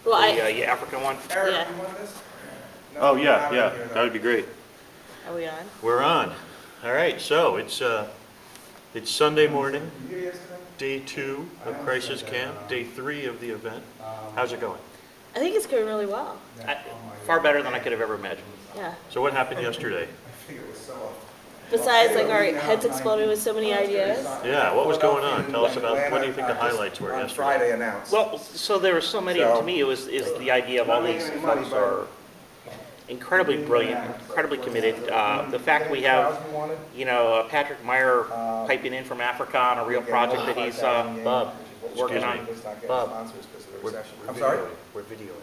Well, the African one? Eric, Yeah. you want this? No, Oh, we're yeah, not yeah, in here, that would be great. Are we on? We're on. All right, so it's Sunday morning, though. You here yesterday? day 2 of Crisis Camp, day 3 of the event. How's it going? I think it's going really well. Far better than I could have ever imagined. Yeah. So what happened yesterday? I think it was so. Besides, like, our heads exploded with so many ideas. Yeah, what was going on? Tell us about, what do you think the highlights were On yesterday? Friday announced. Well, so there were so many, to me, is the idea of all these folks are incredibly brilliant, incredibly committed. The fact we have, Patrick Meyer piping in from Africa on a real project that he's Bob, working excuse on. me. Bob. I'm sorry? We're videoing.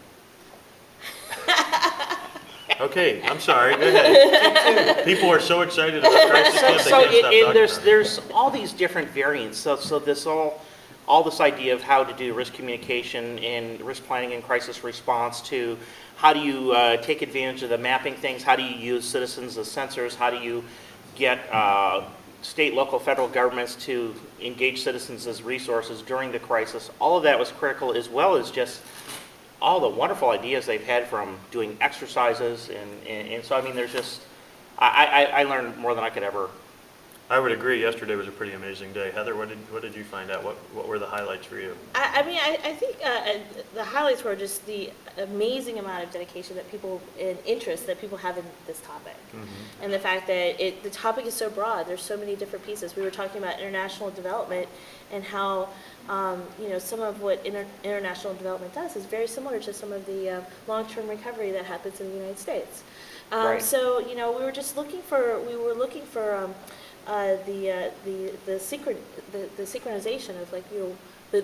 Okay, I'm sorry, go ahead. People are so excited about Crisis Camp, they So can't stop talking about it. there's all these different variants. So this all this idea of how to do risk communication and risk planning and crisis response to how do you take advantage of the mapping things, how do you use citizens as sensors, how do you get state, local, federal governments to engage citizens as resources during the crisis. All of that was critical, as well as just all the wonderful ideas they've had from doing exercises, and so I mean, there's just, I learned more than I could ever. I would agree, yesterday was a pretty amazing day. Heather, what did you find out? What were the highlights for you? I think the highlights were just the amazing amount of dedication that people, and interest that people have in this topic. And the fact that the topic is so broad, there's so many different pieces. We were talking about international development and how some of what international development does is very similar to some of the long-term recovery that happens in the United States. Right. So we were just looking for the synchronization of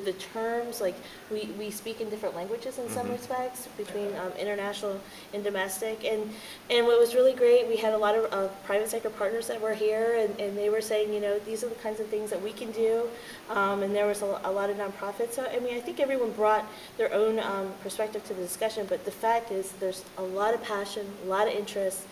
the terms, like we speak in different languages in some respects between international and domestic, and what was really great, we had a lot of private sector partners that were here, and they were saying, these are the kinds of things that we can do, and there was a lot of nonprofits. So I mean, I think everyone brought their own perspective to the discussion, but the fact is there's a lot of passion, a lot of interest,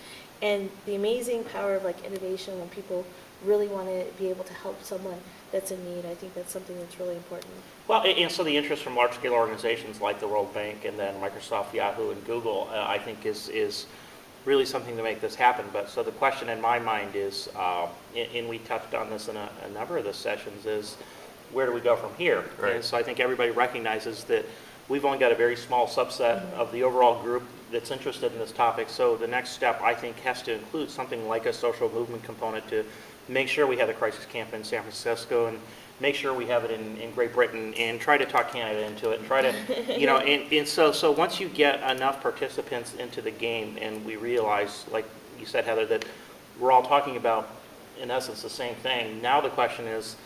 and the amazing power of innovation when people really want to be able to help someone that's in need. I think that's something that's really important. Well, and so the interest from large-scale organizations like the World Bank and then Microsoft, Yahoo, and Google, I think is really something to make this happen. But so the question in my mind is, and we touched on this in a number of the sessions, is where do we go from here? Right. And so I think everybody recognizes that we've only got a very small subset of the overall group that's interested in this topic. So the next step, I think, has to include something like a social movement component to make sure we have the crisis camp in San Francisco, and make sure we have it in Great Britain, and try to talk Canada into it, and try to, and so once you get enough participants into the game, and we realize, like you said, Heather, that we're all talking about, in essence, the same thing, now the question is,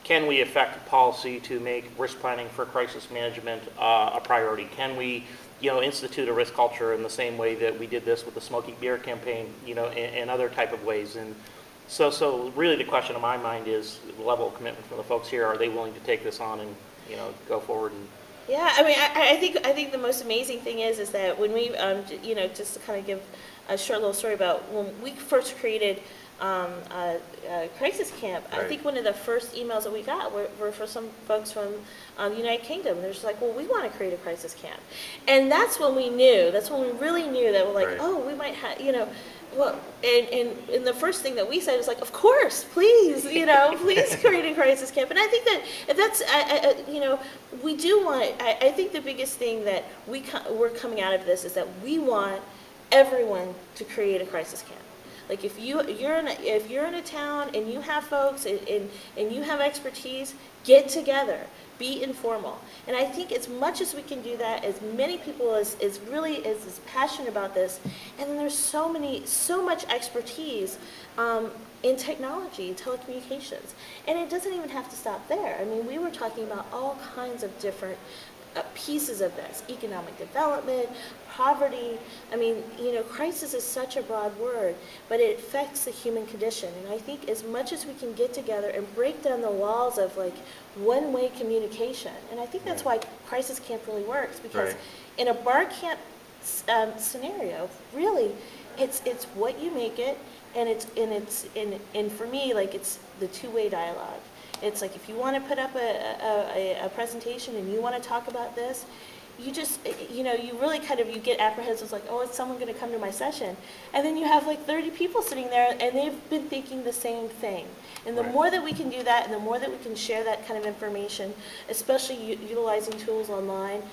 can we affect policy to make risk planning for crisis management a priority? Can we, institute a risk culture in the same way that we did this with the Smoky Beer campaign, and other type of ways? And so really the question in my mind is the level of commitment from the folks here. Are they willing to take this on and, go forward? And Yeah, I mean, I think the most amazing thing is that when we, just to kind of give a short little story about when we first created Crisis Camp, Right. I think one of the first emails that we got were for some folks from the United Kingdom. They're just like, well, we want to create a crisis camp. And that's when we really knew that we're like, Right. oh, we might have, well, and the first thing that we said is like, of course, please, please create a crisis camp. And I think that if that's, we do want, I think the biggest thing that we're coming out of this is that we want everyone to create a crisis camp. Like if you're in a town and you have folks and you have expertise, get together, be informal. And I think as much as we can do that, as many people as really is passionate about this, and then there's so much expertise in technology, telecommunications, and it doesn't even have to stop there. I mean, we were talking about all kinds of different pieces of this: economic development, poverty. I mean, crisis is such a broad word, but it affects the human condition. And I think as much as we can get together and break down the walls of one-way communication, and I think that's why Crisis Camp really works, because Right. in a bar camp scenario, really, it's what you make it, and for me, it's the two-way dialogue. It's like if you want to put up a presentation and you want to talk about this, you just, you know, you really kind of, you get apprehensive, like, oh, is someone going to come to my session? And then you have like 30 people sitting there, and they've been thinking the same thing. And the Right. more that we can do that, and the more that we can share that kind of information, especially utilizing tools online,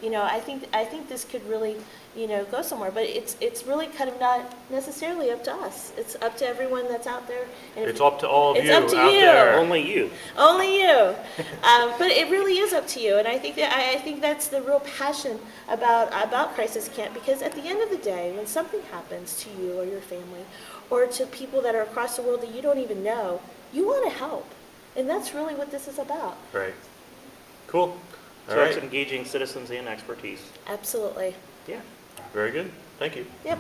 you know, I think this could really, you know, go somewhere. But it's really kind of not necessarily up to us. It's up to everyone that's out there. And if It's up to all of It's you up out to you. there. Only you. only you. But it really is up to you. And I think that I think that's the real passion about Crisis Camp, because at the end of the day, when something happens to you or your family, or to people that are across the world that you don't even know, you want to help. And that's really what this is about. Right. Cool. All So it's right. engaging citizens and expertise. Absolutely. Yeah. Very good. Thank you. Yep.